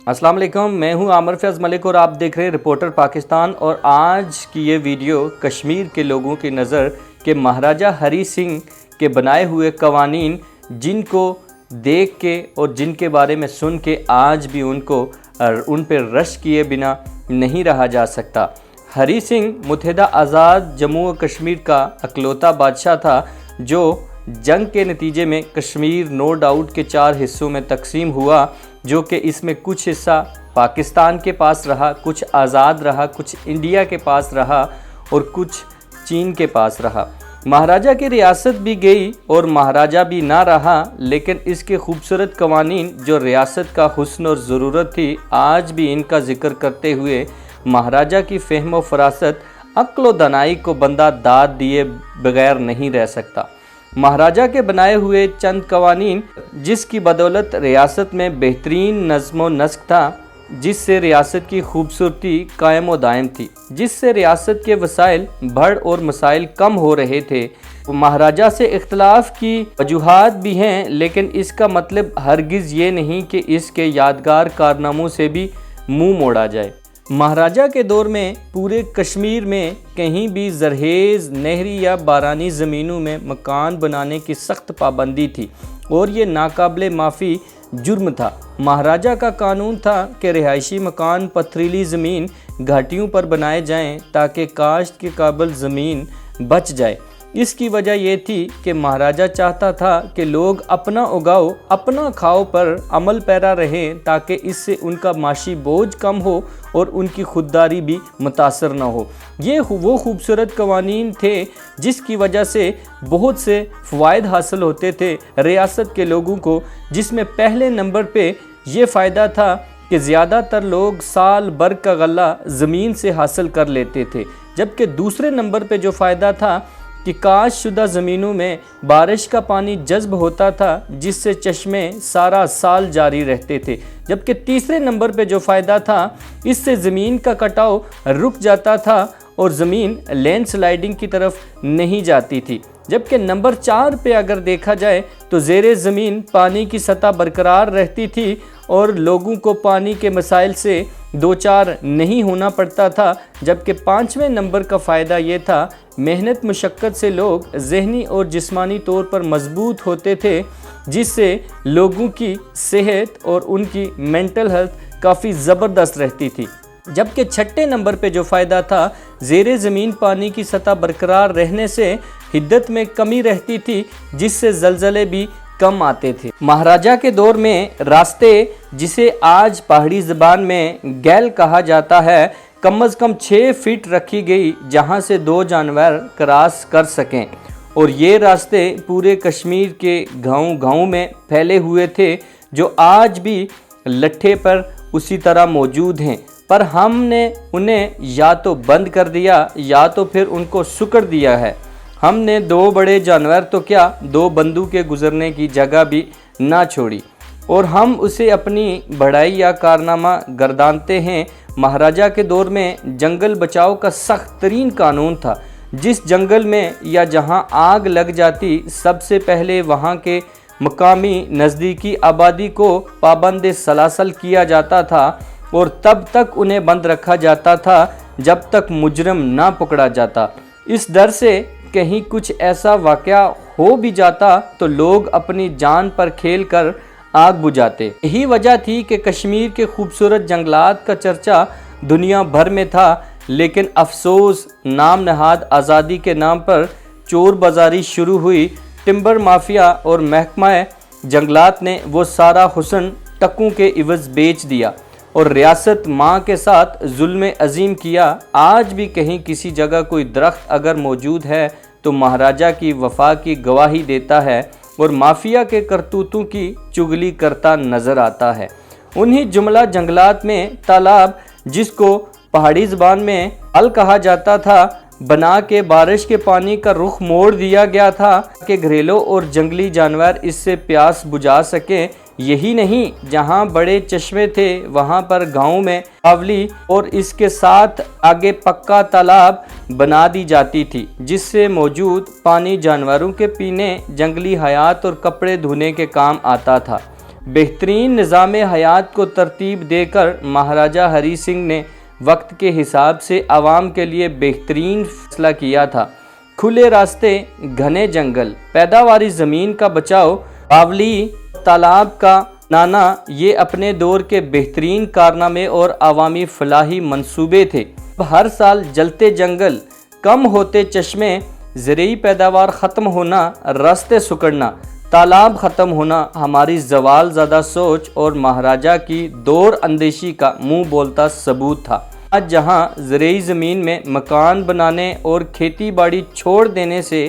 अस्सलाम वालेकुम, मैं हूं आमिर फैज़ मलिक और आप देख रहे हैं रिपोर्टर पाकिस्तान। और आज की ये वीडियो कश्मीर के लोगों की नज़र के महाराजा हरी सिंह के बनाए हुए कवानीन, जिनको देख के और जिनके बारे में सुन के आज भी उन पर रश किए बिना नहीं रहा जा सकता। हरी सिंह मुत्तहिदा आज़ाद जम्मू और कश्मीर का अकलौता बादशाह था जो जंग के नतीजे में कश्मीर नो डाउट के 4 हिस्सों में तकसीम हुआ, जो कि इसमें कुछ हिस्सा पाकिस्तान के पास रहा, कुछ आज़ाद रहा, कुछ इंडिया के पास रहा और कुछ चीन के पास रहा। महाराजा की रियासत भी गई और महाराजा भी ना रहा, लेकिन इसके खूबसूरत कवानीन जो रियासत का हुस्न और ज़रूरत थी, आज भी इनका ज़िक्र करते हुए महाराजा की फ़हम व फ़रासत, अक्ल व दनाई को बंदा दाद दिए बगैर नहीं रह सकता। महाराजा के बनाए हुए चंद कवानीन जिसकी बदौलत रियासत में बेहतरीन नज़्म व नस्क था, जिससे रियासत की खूबसूरती कायम व दायम थी, जिससे रियासत के वसाइल बढ़ और मसाइल कम हो रहे थे। महाराजा से इख्तलाफ की वजूहात भी हैं, लेकिन इसका मतलब हरगिज़ ये नहीं कि इसके यादगार कारनामों से भी मुँह मोड़ा जाए। महाराजा के दौर में पूरे कश्मीर में कहीं भी जरहेज़, नहरी या बारानी ज़मीनों में मकान बनाने की सख्त पाबंदी थी और ये नाकाबिले माफ़ी जुर्म था। महाराजा का कानून था कि रिहायशी मकान पथरीली ज़मीन घाटियों पर बनाए जाएं ताकि काश्त के काबिल ज़मीन बच जाए। इसकी वजह यह थी कि महाराजा चाहता था कि लोग अपना उगाओ अपना खाओ पर अमल पैरा रहें, ताकि इससे उनका माशी बोझ कम हो और उनकी खुददारी भी मुतासर न हो। ये वो खूबसूरत कवानीन थे जिसकी वजह से बहुत से फ़वाइद हासिल होते थे रियासत के लोगों को, जिसमें पहले नंबर पे ये फ़ायदा था कि ज़्यादातर लोग साल भर का गल्ला ज़मीन से हासिल कर लेते थे, जबकि दूसरे नंबर पे जो फ़ायदा था कि काश शुदा ज़मीनों में बारिश का पानी जज्ब होता था, जिससे चश्मे सारा साल जारी रहते थे। जबकि तीसरे नंबर पे जो फ़ायदा था, इससे ज़मीन का कटाव रुक जाता था और ज़मीन लैंडस्लाइडिंग की तरफ नहीं जाती थी। जबकि नंबर 4 पे अगर देखा जाए तो ज़ेरे ज़मीन पानी की सतह बरकरार रहती थी और लोगों को पानी के मसाइल से दो चार नहीं होना पड़ता था। जबकि 5वें नंबर का फ़ायदा ये था, मेहनत मुशक्क़त से लोग ज़हनी और जिस्मानी तौर पर मजबूत होते थे, जिससे लोगों की सेहत और उनकी मेंटल हेल्थ काफ़ी ज़बरदस्त रहती थी। जबकि 6ठे नंबर पे जो फ़ायदा था, ज़ेरे ज़मीन पानी की सतह बरकरार रहने से हिद्दत में कमी रहती थी, जिससे ज़लज़ले भी कम आते थे। महाराजा के दौर में रास्ते, जिसे आज पहाड़ी ज़बान में गैल कहा जाता है, कम अज़ कम 6 फीट रखी गई, जहां से 2 जानवर क्रॉस कर सकें। और ये रास्ते पूरे कश्मीर के गाँव में फैले हुए थे, जो आज भी लट्ठे पर उसी तरह मौजूद हैं, पर हमने उन्हें या तो बंद कर दिया या तो फिर उनको सुकड़ दिया है। हमने 2 बड़े जानवर तो क्या, 2 बंदूकें गुजरने की जगह भी ना छोड़ी और हम उसे अपनी बढ़ाई या कारनामा गर्दानते हैं। महाराजा के दौर में जंगल बचाओ का सख्त तरीन कानून था। जिस जंगल में या जहां आग लग जाती, सबसे पहले वहां के मकामी नज़दीकी आबादी को पाबंद सलासल किया जाता था और तब तक उन्हें बंद रखा जाता था जब तक मुजरिम ना पकड़ा जाता। इस डर से कहीं कुछ ऐसा वाक़या हो भी जाता तो लोग अपनी जान पर खेल कर आग बुझाते। यही वजह थी कि कश्मीर के खूबसूरत जंगलात का चर्चा दुनिया भर में था, लेकिन अफसोस नाम नहाद आज़ादी के नाम पर चोर बाजारी शुरू हुई। टिम्बर माफिया और महकमा जंगलात ने वो सारा हुस्न टक्कों के इवज़ बेच दिया और रियासत माँ के साथ जुल्म अजीम किया। आज भी कहीं किसी जगह कोई दरख्त अगर मौजूद है तो महाराजा की वफा की गवाही देता है और माफिया के करतूतों की चुगली करता नज़र आता है। उन्हीं जुमला जंगलात में तालाब, जिसको पहाड़ी ज़बान में अल कहा जाता था, बना के बारिश के पानी का रुख मोड़ दिया गया था कि घरेलू और जंगली जानवर इससे प्यास बुझा सकें। यही नहीं, जहां बड़े चश्मे थे वहां पर गांव में बावली और इसके साथ आगे पक्का तालाब बना दी जाती थी, जिससे मौजूद पानी जानवरों के पीने, जंगली हयात और कपड़े धोने के काम आता था। बेहतरीन निज़ाम हयात को तरतीब देकर महाराजा हरी सिंह ने वक्त के हिसाब से आवाम के लिए बेहतरीन फैसला किया था। खुले रास्ते, घने जंगल, पैदावारी ज़मीन का बचाव, बावली, तालाब का नाना, ये अपने दौर के बेहतरीन कारनामे और अवामी फलाही मंसूबे थे। हर साल जलते जंगल, कम होते चश्मे, ज़रूरी पैदावार ख़त्म होना, रास्ते सुकड़ना, तालाब ख़त्म होना हमारी ज़वाल ज़्यादा सोच और महाराजा की दौर अंदेशी का मुंह बोलता सबूत था। आज जहाँ ज़रूरी ज़मीन में मकान बनाने और खेती बाड़ी छोड़ देने से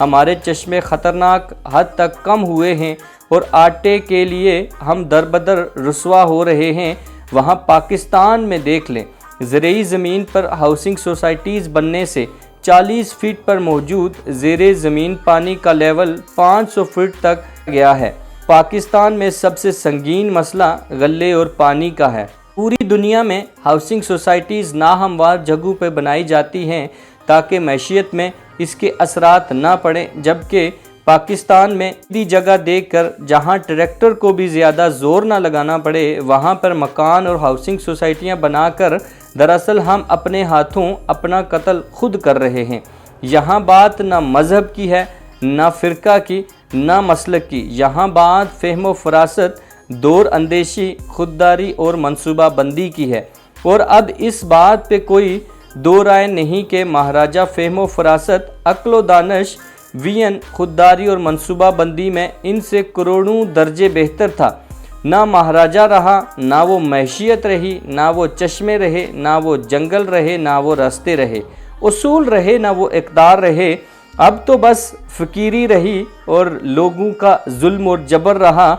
हमारे चश्मे ख़तरनाक हद तक कम हुए हैं और आटे के लिए हम दरबदर रुसवा हो रहे हैं, वहाँ पाकिस्तान में देख लें, ज़रूरी ज़मीन पर हाउसिंग सोसाइटीज़ बनने से 40 फीट पर मौजूद ज़ेरे ज़मीन पानी का लेवल 500 फीट तक गया है। पाकिस्तान में सबसे संगीन मसला गल्ले और पानी का है। पूरी दुनिया में हाउसिंग सोसाइटीज़ नाहमवार जगहों पर बनाई जाती हैं ताकि मैशियत में इसके असरात ना पड़े, जबकि पाकिस्तान में इतनी जगह देखकर जहां ट्रैक्टर को भी ज़्यादा ज़ोर ना लगाना पड़े, वहां पर मकान और हाउसिंग सोसाइटियां बनाकर दरअसल हम अपने हाथों अपना कत्ल खुद कर रहे हैं। यहाँ बात ना मज़हब की है, ना फ़िरका की, ना मसलक की, यहाँ बात फ़हम व फ़रासत, दौर अंदेशी, खुददारी और मनसूबा बंदी की है। और अब इस बात पे कोई दो राय नहीं कि महाराजा फ़हम व फ़रासत, अक्ल व दानिश, वियन, खुददारी और मनसूबा बंदी में इनसे करोड़ों दर्जे बेहतर था। ना महाराजा रहा, ना वो मैशियत रही, ना वो चश्मे रहे, ना वो जंगल रहे, ना वो रास्ते रहे, उसूल रहे, ना वो इक़दार रहे। अब तो बस फ़कीरी रही और लोगों का जुल्म और जबर रहा।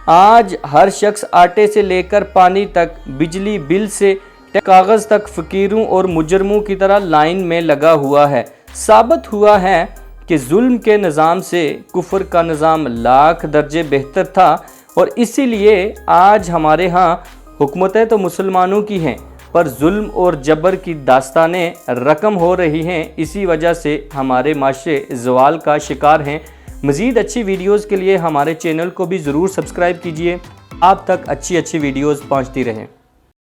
आज हर शख्स आटे से लेकर पानी तक, बिजली बिल से कागज़ तक फ़कीरों और मुजरमों की तरह लाइन में लगा हुआ है। साबित हुआ है कि जुल्म के निज़ाम से कुफ्र का निज़ाम लाख दर्जे बेहतर था और इसीलिए आज हमारे यहाँ हुकूमतें तो मुसलमानों की हैं पर जुल्म और जबर की दास्तानें रकम हो रही हैं। इसी वजह से हमारे माशरे ज़वाल का शिकार हैं। मज़ीद अच्छी वीडियोज़ के लिए हमारे चैनल को भी ज़रूर सब्सक्राइब कीजिए, आप तक अच्छी वीडियोज़ पहुँचती रहें।